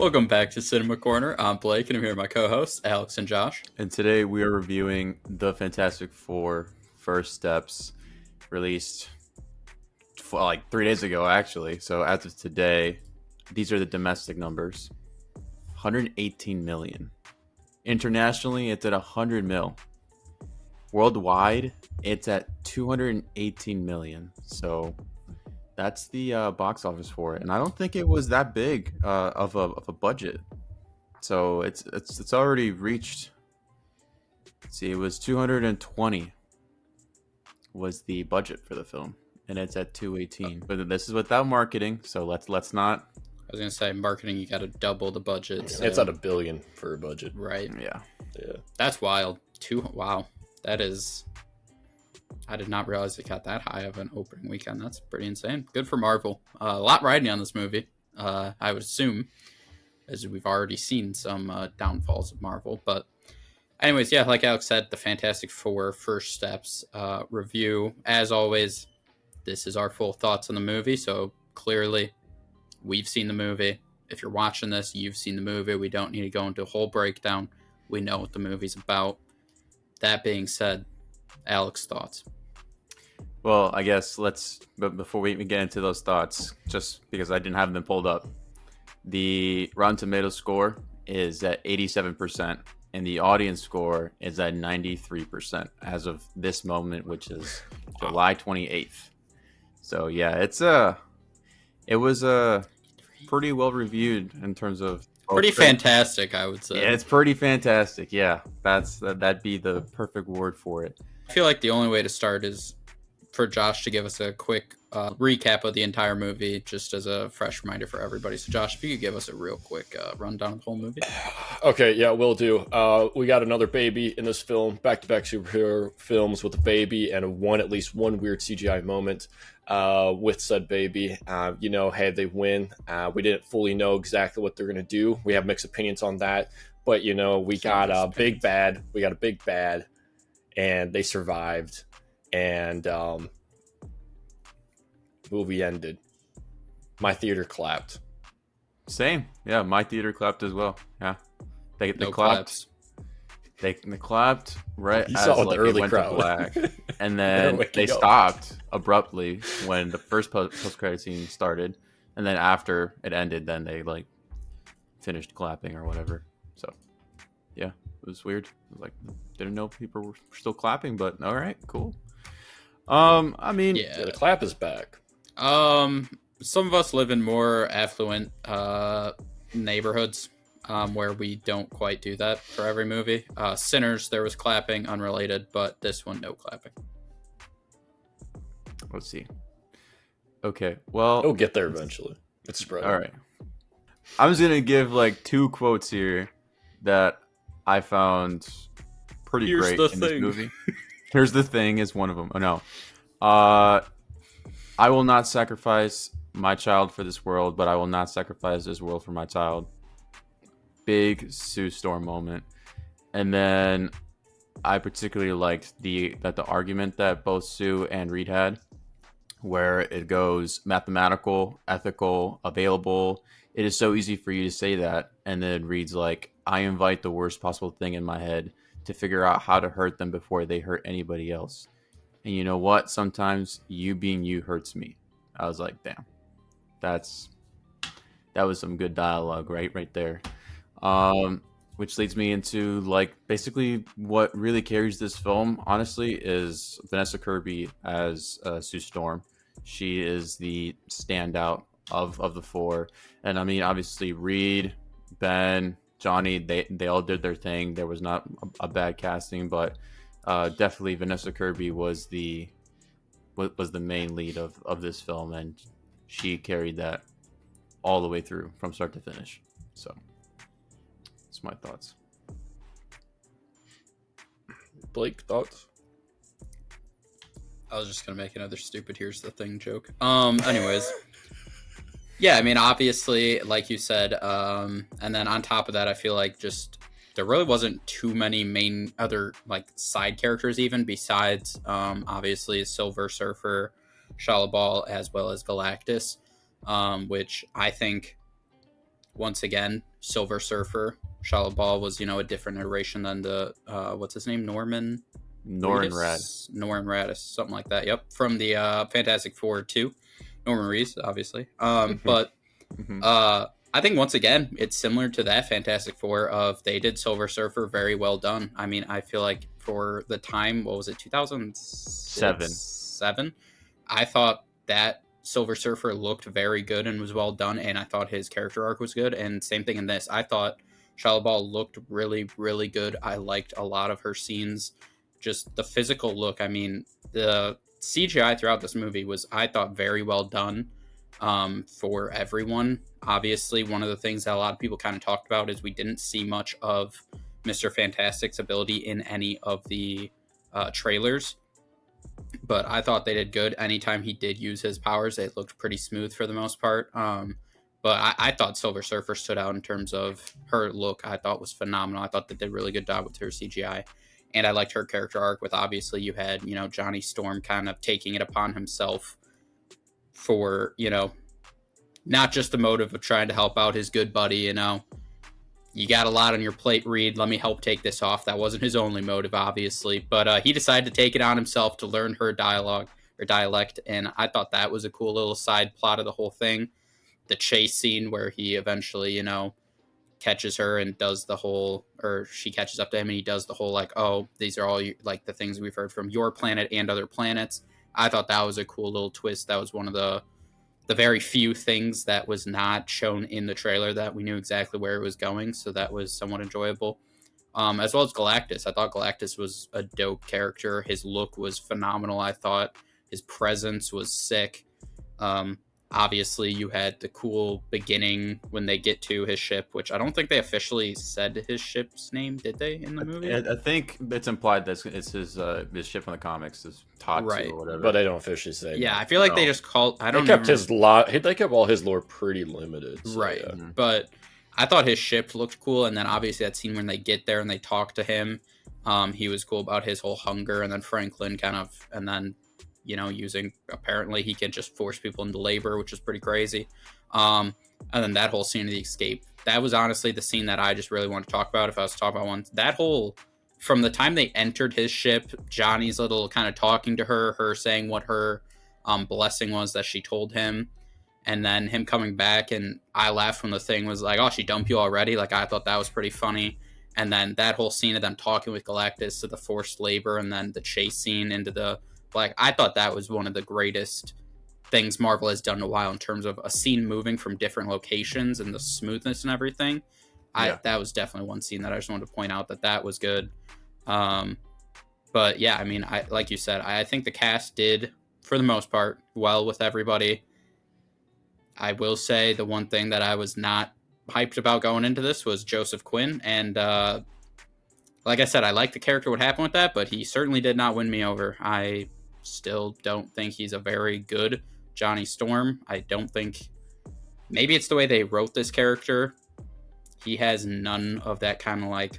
Welcome back to Cinema Corner. I'm Blake, and I'm here with my co-hosts, Alex and Josh. And today we are reviewing The Fantastic Four First Steps, released like 3 days ago, actually. So as of today, these are the domestic numbers. 118 million. Internationally, it's at 100 mil. Worldwide, it's at 218 million. So that's the box office for it. And I don't think it was that big of a budget. So it's already reached. Let's see, it was 220 was the budget for the film, and it's at 218. But this is without marketing, so let's not. I was gonna say marketing, you got to double the budget. So. It's at $1 billion for a budget, right? Yeah. That's wild. Wow, that is. I did not realize it got that high of an opening weekend. That's pretty insane. Good for Marvel. A lot riding on this movie. I would assume, as we've already seen some downfalls of Marvel. But anyways, yeah, like Alex said, the Fantastic Four First Steps review. As always, this is our full thoughts on the movie. So clearly, we've seen the movie. If you're watching this, you've seen the movie. We don't need to go into a whole breakdown. We know what the movie's about. That being said, Alex, thoughts? Well, I guess but before we even get into those thoughts, just because I didn't have them pulled up, the Rotten Tomatoes score is at 87%, and the audience score is at 93% as of this moment, which is July 28th. So yeah, it was pretty well reviewed in terms of pretty fantastic, I would say. Yeah, it's pretty fantastic. Yeah, that'd be the perfect word for it. I feel like the only way to start is for Josh to give us a quick recap of the entire movie, just as a fresh reminder for everybody. So Josh, if you could give us a real quick rundown of the whole movie. Okay, yeah, will do. We got another baby in this film, back-to-back superhero films with a baby and at least one weird CGI moment with said baby. Hey, they win. We didn't fully know exactly what they're going to do. We have mixed opinions on that. But, we got a big bad. We got a big bad, and they survived. And movie ended. My theater clapped. Same. Yeah, my theater clapped as well. Yeah. They No clapped. claps. They clapped right You as saw like, the early it went crowd. to black. And then they stopped abruptly when the first post-credit scene started. And then after it ended, then they finished clapping or whatever. So yeah, it was weird. It was didn't know people were still clapping, but all right, cool. I mean, yeah, the clap is back. Some of us live in more affluent neighborhoods where we don't quite do that for every movie. Sinners, there was clapping, unrelated, but this one, no clapping. Let's see. Okay, well, It'll get there eventually. It's spread. All right. I'm just gonna give 2 quotes here that I found pretty great in this movie. Here's the thing is one of them. Oh no. I will not sacrifice my child for this world, but I will not sacrifice this world for my child. Big Sue Storm moment. And then I particularly liked the argument that both Sue and Reed had, where it goes mathematical, ethical, available. It is so easy for you to say that. And then Reed's like, I invite the worst possible thing in my head to figure out how to hurt them before they hurt anybody else. And you know what? Sometimes you being you hurts me. I was like, damn, that was some good dialogue right there. Which leads me into basically what really carries this film, honestly, is Vanessa Kirby as Sue Storm. She is the standout of the four. And I mean, obviously Reed, Ben, Johnny, they all did their thing. There was not a bad casting, but definitely Vanessa Kirby was the main lead of this film, and she carried that all the way through from start to finish. So that's my thoughts. Blake, thoughts? I was just gonna make another stupid "here's the thing" joke. Anyways. Yeah, I mean, obviously, like you said, and then on top of that, I feel like just there really wasn't too many main other side characters even besides obviously Silver Surfer, Shalla Ball, as well as Galactus, which I think once again, Silver Surfer. Shia LaBeouf was, a different iteration than the, what's his name? Norman Reedus, something like that. Yep. From the Fantastic Four 2. Norman Reedus, obviously. But I think once again, it's similar to that Fantastic Four of they did Silver Surfer very well done. I mean, I feel like for the time, what was it, 2007? I thought that Silver Surfer looked very good and was well done, and I thought his character arc was good. And same thing in this. I thought Shia LaBeouf looked really, really good. I liked a lot of her scenes. Just the physical look. I mean, the CGI throughout this movie was, I thought, very well done for everyone. Obviously, one of the things that a lot of people kind of talked about is we didn't see much of Mr. Fantastic's ability in any of the trailers. But I thought they did good. Anytime he did use his powers, it looked pretty smooth for the most part. But I thought Silver Surfer stood out in terms of her look. I thought was phenomenal. I thought they did a really good job with her CGI. And I liked her character arc with, obviously, you had, Johnny Storm kind of taking it upon himself for, not just the motive of trying to help out his good buddy, you got a lot on your plate, Reed. Let me help take this off. That wasn't his only motive, obviously. But he decided to take it on himself to learn her dialect. And I thought that was a cool little side plot of the whole thing. The chase scene where he eventually, catches her and does the whole, or she catches up to him and he does the whole, like, oh, these are all like the things we've heard from your planet and other planets. I thought that was a cool little twist. That was one of the very few things that was not shown in the trailer that we knew exactly where it was going. So that was somewhat enjoyable. As well as Galactus. I thought Galactus was a dope character. His look was phenomenal. I thought his presence was sick. Obviously, you had the cool beginning when they get to his ship, which I don't think they officially said his ship's name, did they, in the movie? I think it's implied that it's his ship from the comics, his Tatsu or whatever. But they don't officially say. Yeah, I feel like they just called. I don't. They kept his They kept all his lore pretty limited, so, right? Yeah. But I thought his ship looked cool, and then obviously that scene when they get there and they talk to him, he was cool about his whole hunger, and then Franklin using, apparently he can just force people into labor, which is pretty crazy. And then that whole scene of the escape, that was honestly the scene that I just really want to talk about. If I was to talk about one, that whole, from the time they entered his ship, Johnny's little kind of talking to her saying what her blessing was that she told him, and then him coming back, and I laughed when the thing was like, oh, she dumped you already? Like, I thought that was pretty funny. And then that whole scene of them talking with Galactus to the forced labor, and then the chase scene into the Black. I thought that was one of the greatest things Marvel has done in a while in terms of a scene moving from different locations and the smoothness and everything. That was definitely one scene that I just wanted to point out that was good. But yeah, I mean, like you said, I think the cast did, for the most part, well with everybody. I will say the one thing that I was not hyped about going into this was Joseph Quinn. And like I said, I like the character, what happened with that, but he certainly did not win me over. I still don't think he's a very good Johnny Storm. I don't think, maybe it's the way they wrote this character. He has none of that kind of like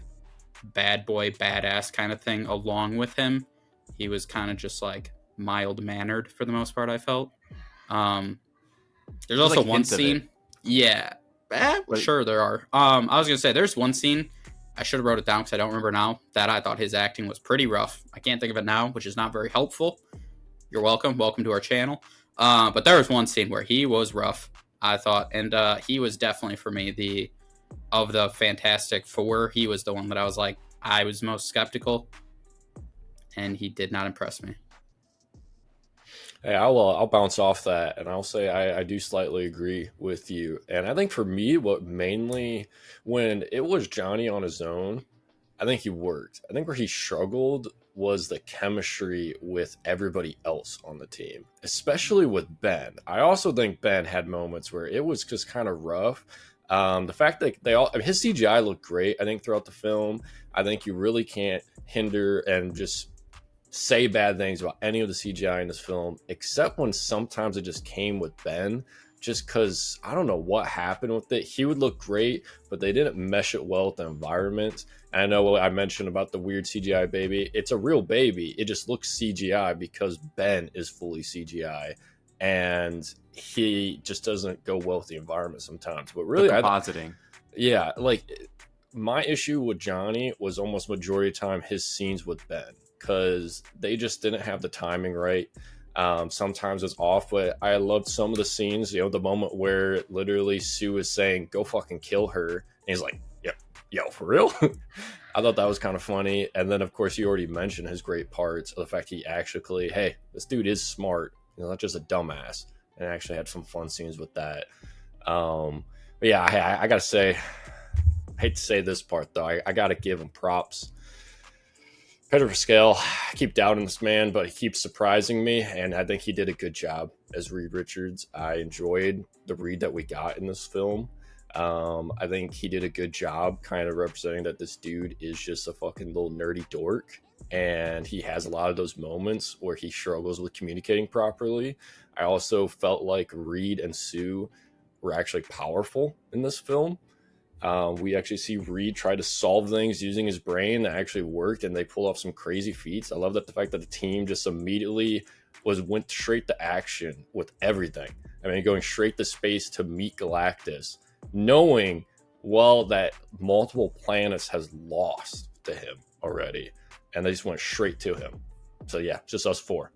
bad boy, badass kind of thing along with him. He was kind of just like mild mannered for the most part, I felt. There's also like one scene. Yeah. Sure there are. I was going to say there's one scene, I should have wrote it down because I don't remember now, that I thought his acting was pretty rough. I can't think of it now, which is not very helpful. You're welcome. Welcome to our channel. But there was one scene where he was rough, I thought. And he was definitely, for me, of the Fantastic Four, he was the one that I was like, I was most skeptical. And he did not impress me. Hey, I'll bounce off that, and I'll say I do slightly agree with you. And I think for me, what mainly, when it was Johnny on his own, I think he worked. I think where he struggled was the chemistry with everybody else on the team, especially with Ben. I also think Ben had moments where it was just kind of rough. The fact that his CGI looked great, I think, throughout the film. I think you really can't hinder and just say bad things about any of the CGI in this film, except when sometimes it just came with Ben, just because I don't know what happened with it. He would look great, but they didn't mesh it well with the environment. And I know what I mentioned about the weird CGI baby. It's a real baby. It just looks CGI because Ben is fully CGI. and he just doesn't go well with the environment sometimes. But really, The compositing. yeah, like my issue with Johnny was almost majority of the time his scenes with Ben, because they just didn't have the timing right. Sometimes it's off, but I loved some of the scenes. The moment where literally Sue is saying, "Go fucking kill her," and he's like, "Yep, yo, for real." I thought that was kind of funny. And then, of course, you already mentioned his great parts of the fact he actually, hey, this dude is smart, not just a dumbass, and actually had some fun scenes with that. But yeah, I gotta say, I hate to say this part though, I gotta give him props. Pedro Pascal, I keep doubting this man, but he keeps surprising me, and I think he did a good job as Reed Richards. I enjoyed the Reed that we got in this film. I think he did a good job kind of representing that this dude is just a fucking little nerdy dork, and he has a lot of those moments where he struggles with communicating properly. I also felt like Reed and Sue were actually powerful in this film. We actually see Reed try to solve things using his brain that actually worked, and they pull off some crazy feats. I love that the fact that the team just immediately went straight to action with everything. I mean, going straight to space to meet Galactus, knowing well that multiple planets has lost to him already, and they just went straight to him. So yeah, just us four.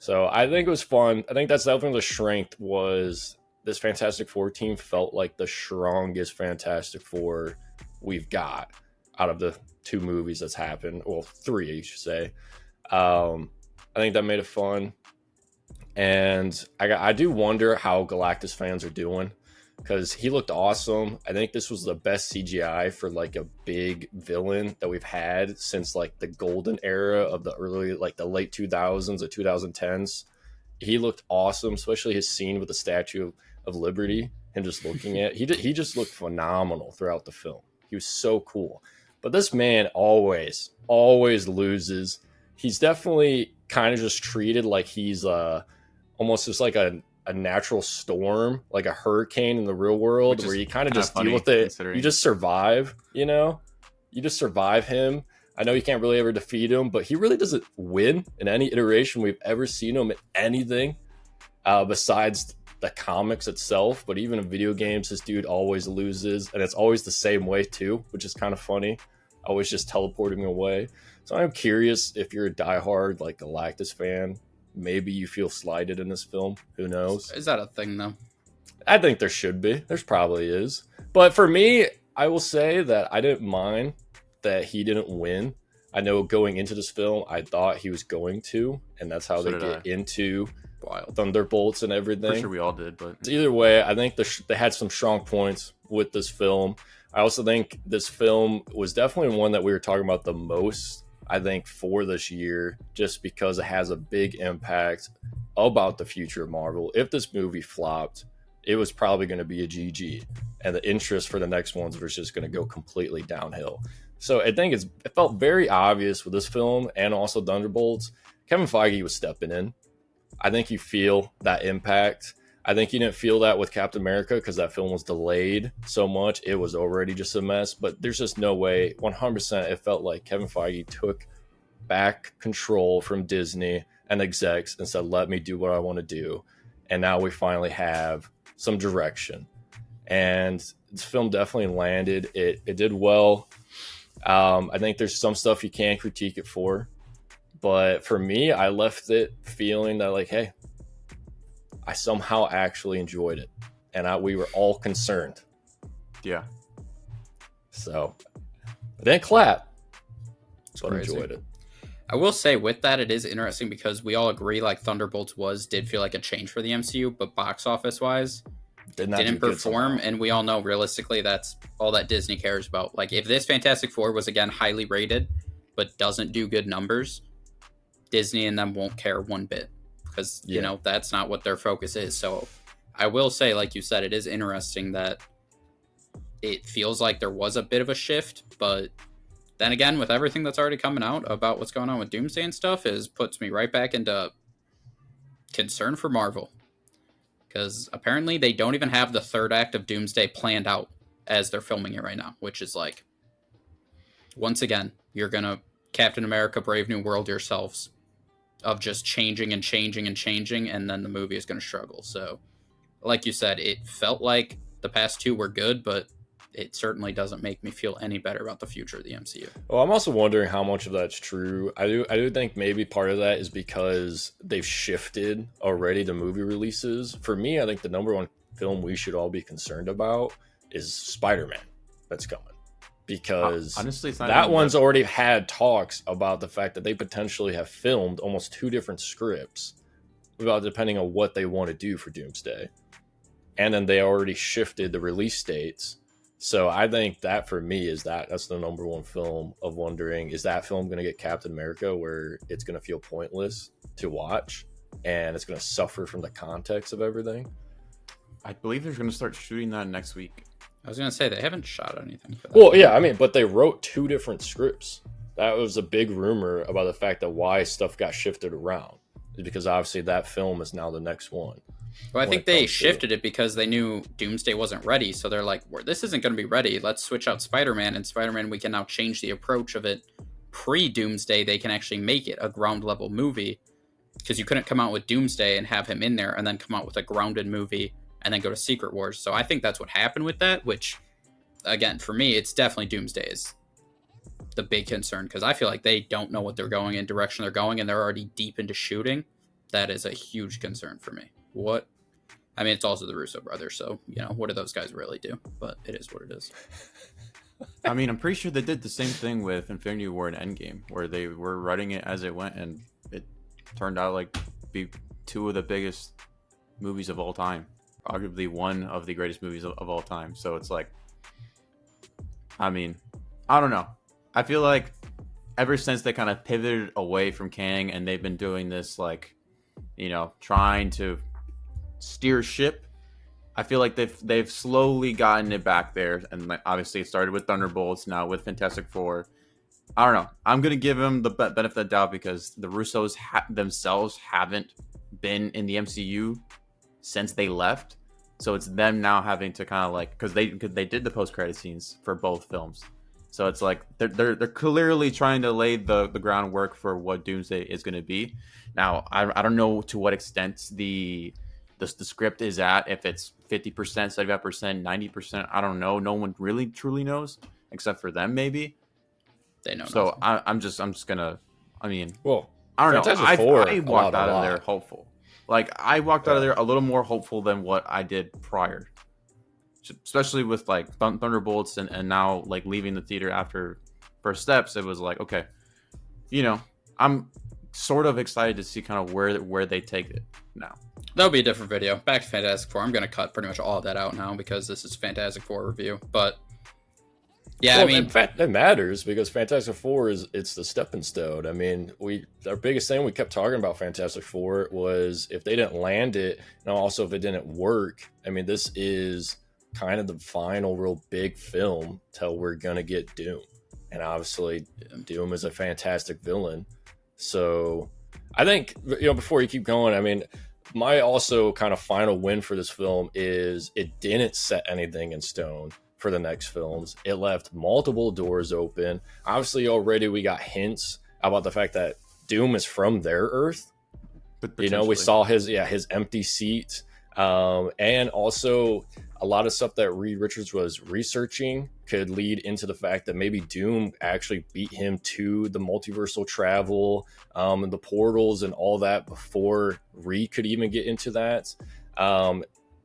So I think it was fun. I think that's definitely the strength, was this Fantastic Four team felt like the strongest Fantastic Four we've got out of the two movies that's happened. Well, three, you should say. I think that made it fun. And I do wonder how Galactus fans are doing, because he looked awesome. I think this was the best CGI for like a big villain that we've had since like the golden era of the early, like the late 2000s or 2010s. He looked awesome, especially his scene with the Statue of Liberty, and just looking at he just looked phenomenal throughout the film. He was so cool. But this man always loses. He's definitely kind of just treated like he's almost just like a natural storm, like a hurricane in the real world, where you kind of just deal with it. You just survive, you just survive him. I know you can't really ever defeat him, but he really doesn't win in any iteration we've ever seen him in anything besides the comics itself. But even in video games, this dude always loses, and it's always the same way too, which is kind of funny. Always just teleporting away. So I'm curious if you're a diehard like Galactus fan, maybe you feel slighted in this film. Who knows? Is that a thing though? I think there should be. There's probably is. But for me, I will say that I didn't mind that he didn't win. I know going into this film, I thought he was going to, and that's how they get into Thunderbolts and everything. For sure we all did, but either way, I think they had some strong points with this film. I also think this film was definitely one that we were talking about the most, I think, for this year, just because it has a big impact about the future of Marvel. If this movie flopped, it was probably going to be a GG, and the interest for the next ones was just going to go completely downhill. So I think it felt very obvious with this film and also Thunderbolts. Kevin Feige was stepping in. I think you feel that impact. I think you didn't feel that with Captain America because that film was delayed so much. It was already just a mess, but there's just no way. 100% it felt like Kevin Feige took back control from Disney and execs and said, let me do what I want to do. And now we finally have some direction. And this film definitely landed. It did well. I think there's some stuff you can critique it for. But for me, I left it feeling that, like, hey, I somehow actually enjoyed it. And we were all concerned. Yeah. So I didn't clap, but crazy. enjoyed it. I will say with that, it is interesting because we all agree like Thunderbolts did feel like a change for the MCU, but box office wise didn't perform. And we all know realistically that's all that Disney cares about. Like if this Fantastic Four was again highly rated, but doesn't do good numbers, Disney and them won't care one bit because, you know, that's not what their focus is. So I will say, like you said, it is interesting that it feels like there was a bit of a shift, but then again, with everything that's already coming out about what's going on with Doomsday and stuff, puts me right back into concern for Marvel. Because apparently they don't even have the third act of Doomsday planned out as they're filming it right now, which is like, once again, you're going to Captain America Brave New World yourselves. of just changing and changing and changing, and then the movie is going to struggle. So, like you said, it felt like the past two were good, but it certainly doesn't make me feel any better about the future of the MCU. Well, I'm also wondering how much of that's true. I do think maybe part of that is because they've shifted already the movie releases. For me, I think the number one film we should all be concerned about is Spider-Man that's coming. Because honestly, it's not that one's already had talks about the fact that they potentially have filmed almost 2 different scripts about depending on what they want to do for Doomsday. And then they already shifted the release dates. So I think that for me that's the number one film of wondering, is that film going to get Captain America where it's going to feel pointless to watch and it's going to suffer from the context of everything? I believe they're going to start shooting that next week. I was going to say, they haven't shot anything for that. Well, yeah, I mean, but they wrote 2 different scripts. That was a big rumor about the fact that why stuff got shifted around. Because obviously that film is now the next one. Well, I think they shifted it because they knew Doomsday wasn't ready. So they're like, this isn't going to be ready. Let's switch out Spider-Man. And Spider-Man, we can now change the approach of it. Pre-Doomsday, they can actually make it a ground-level movie. Because you couldn't come out with Doomsday and have him in there and then come out with a grounded movie and then go to Secret Wars. So I think that's what happened with that, which, again, for me, it's definitely Doomsday is the big concern. Because I feel like they don't know what they're going in, direction they're going, and they're already deep into shooting. That is a huge concern for me. I mean, it's also the Russo brothers, so, what do those guys really do? But it is what it is. I mean, I'm pretty sure they did the same thing with Infinity War and Endgame, where they were writing it as it went, and it turned out like be 2 of the biggest movies of all time. Arguably one of the greatest movies of all time. So it's like, I mean, I don't know. I feel like ever since they kind of pivoted away from Kang and they've been doing this, like, trying to steer ship, I feel like they've slowly gotten it back there. And like, obviously it started with Thunderbolts, now with Fantastic Four. I don't know. I'm going to give them the benefit of the doubt because the Russos themselves haven't been in the MCU since they left. So it's them now having to kind of like, because they did the post-credit scenes for both films. So it's like they're clearly trying to lay the groundwork for what Doomsday is going to be. Now, I don't know to what extent the script is at, if it's 50%, 75%, 90%. I don't know. No one really truly knows except for them, maybe. They know. So I'm just gonna. I mean, well, I don't know. I walked out of there lot. hopeful. Like I walked out of there a little more hopeful than what I did prior, especially with like Thunderbolts and now like leaving the theater after First Steps. It was like, okay, I'm sort of excited to see kind of where they take it now. That'll be a different video. Back to Fantastic Four. I'm going to cut pretty much all of that out now because this is Fantastic Four review. But yeah, well, I mean, in fact, that matters because Fantastic Four it's the stepping stone. I mean, our biggest thing we kept talking about Fantastic Four was if they didn't land it, and also if it didn't work. I mean, this is kind of the final real big film till we're gonna get Doom, and obviously Doom is a fantastic villain. So I think before you keep going, I mean, my also kind of final win for this film is it didn't set anything in stone for the next films. It left multiple doors open. Obviously, already we got hints about the fact that Doom is from their Earth. But we saw his empty seat, and also a lot of stuff that Reed Richards was researching could lead into the fact that maybe Doom actually beat him to the multiversal travel, and the portals and all that before Reed could even get into that.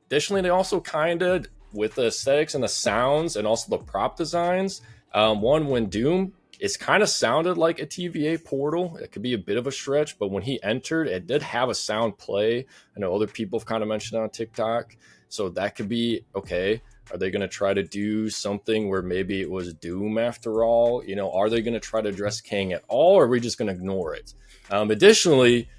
Additionally, they also kind of, with the aesthetics and the sounds and also the prop designs, when Doom, it's kind of sounded like a TVA portal. It could be a bit of a stretch, but when he entered, it did have a sound play. I know other people have kind of mentioned it on TikTok, so that could be okay. Are they going to try to do something where maybe it was Doom after all? Are they going to try to address Kang at all, or are we just going to ignore it? Additionally,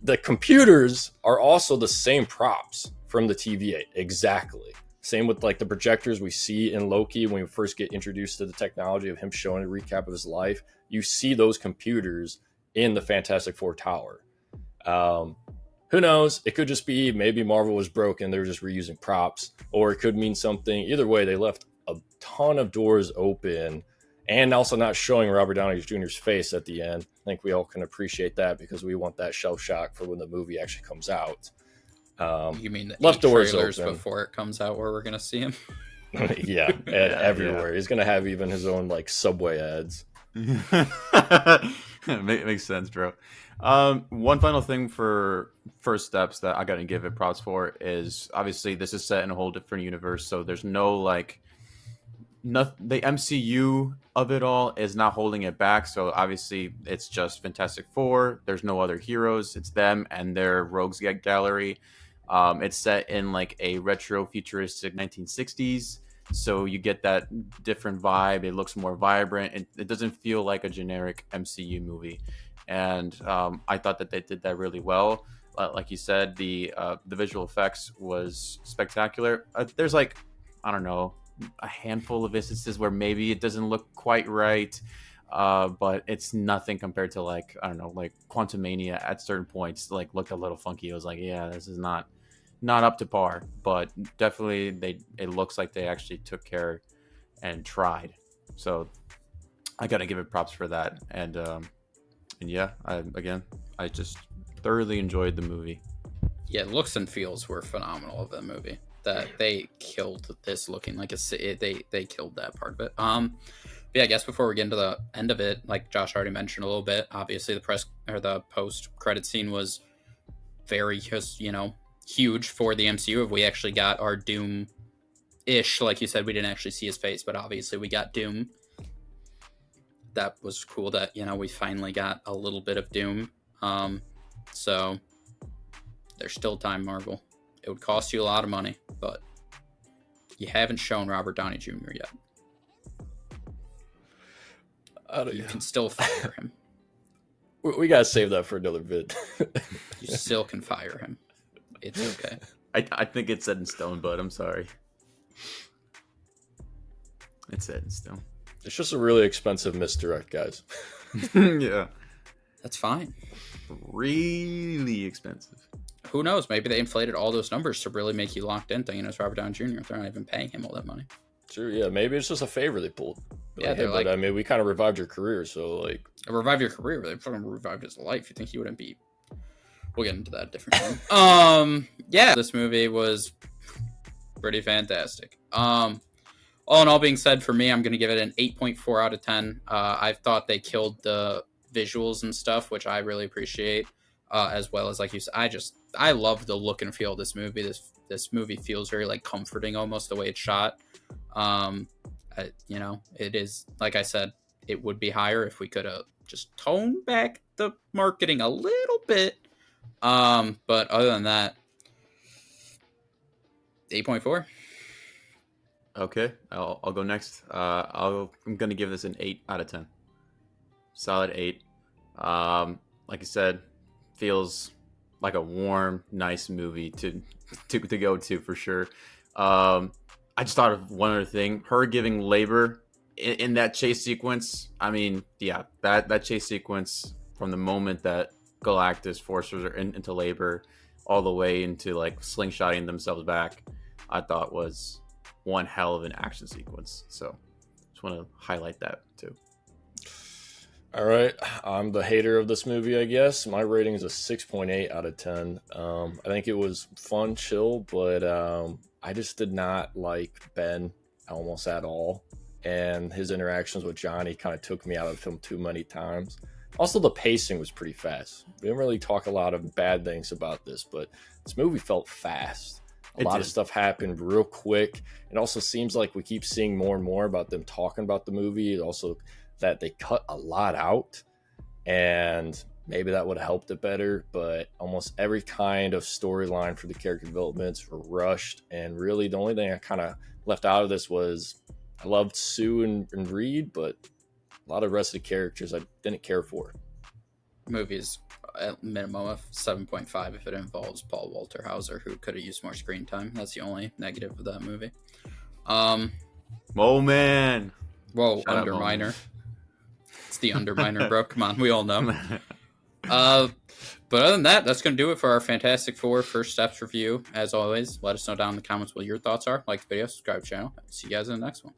the computers are also the same props from the TVA, exactly. Same with like the projectors we see in Loki when we first get introduced to the technology of him showing a recap of his life. You see those computers in the Fantastic Four tower. Who knows? It could just be maybe Marvel was broken. They were just reusing props, or it could mean something. Either way, they left a ton of doors open. and also not showing Robert Downey Jr.'s face at the end. I think we all can appreciate that because we want that shell shock for when the movie actually comes out. You mean the left doors trailers open before it comes out where we're going to see him? Yeah, everywhere. He's gonna have even his own like Subway ads. Makes sense, bro. One final thing for first steps that I gotta give it props for is obviously this is set in a whole different universe, so there's no like the MCU of it all is not holding it back. So obviously it's just Fantastic Four. There's no other heroes. It's them and their rogues gallery. It's set in like a retro futuristic 1960s. So you get that different vibe. It looks more vibrant. It doesn't feel like a generic MCU movie. And I thought that they did that really well. Like you said, the visual effects was spectacular. There's like, I don't know, a handful of instances where maybe it doesn't look quite right. But it's nothing compared to like, I don't know, like Quantumania at certain points, like looked a little funky. It was like, yeah, this is not up to par, but definitely it looks like they actually took care and tried. So I got to give it props for that. And yeah, I just thoroughly enjoyed the movie. Yeah, looks and feels were phenomenal of the movie. That they killed this looking like they killed that part of it. But yeah, I guess before we get into the end of it, like Josh already mentioned a little bit, obviously the press or the post credit scene was very just, huge for the MCU. If we actually got our Doom-ish, like you said, we didn't actually see his face, but obviously we got Doom. That was cool that, we finally got a little bit of Doom. So there's still time, Marvel. It would cost you a lot of money, but you haven't shown Robert Downey Jr. yet. You can still fire him. We gotta save that for another bit. You still can fire him. It's okay. I think it's set in stone, but I'm sorry. It's set in stone. It's just a really expensive misdirect, guys. Yeah. That's fine. Really expensive. Who knows? Maybe they inflated all those numbers to really make you locked in, thinking it's Robert Downey Jr. They're not even paying him all that money. Sure, yeah. Maybe it's just a favor they pulled. Yeah, they're like, but I mean, we kind of revived your career, so like... Revive your career? They fucking revived his life. You think he wouldn't be... We'll get into that different time. Yeah, this movie was pretty fantastic. All in all being said, for me, I'm going to give it an 8.4 out of 10. I thought they killed the visuals and stuff, which I really appreciate, as well as, like you said, I love the look and feel of this movie. This movie feels very like comforting, almost the way it's shot. It is, like I said, it would be higher if we could have just toned back the marketing a little bit. But other than that, 8.4. Okay, I'll go next. I'm gonna give this an 8 out of 10. Solid 8. Like I said, feels like a warm, nice movie to go to for sure. I just thought of one other thing. Her giving labor in that chase sequence. I mean, yeah, that chase sequence from the moment that Galactus forces her into labor all the way into like slingshotting themselves back, I thought was one hell of an action sequence. So just want to highlight that too. All right, I'm the hater of this movie, I guess. My rating is a 6.8 out of 10. I think it was fun, chill, but I just did not like Ben almost at all. And his interactions with Johnny kind of took me out of the film too many times. Also, the pacing was pretty fast. We didn't really talk a lot of bad things about this, but this movie felt fast. A lot of stuff happened real quick. It also seems like we keep seeing more and more about them talking about the movie. It also that they cut a lot out, and maybe that would have helped it better, but almost every kind of storyline for the character developments were rushed, and really the only thing I kind of left out of this was I loved Sue and Reed, but a lot of the rest of the characters I didn't care for. Movies at minimum of 7.5 if it involves Paul Walter Hauser, who could have used more screen time. That's the only negative of that movie. Oh man. Whoa, Shut Underminer. It's the Underminer, bro. Come on, we all know. But other than that, that's going to do it for our Fantastic Four First Steps review. As always, let us know down in the comments what your thoughts are. Like the video, subscribe to the channel. See you guys in the next one.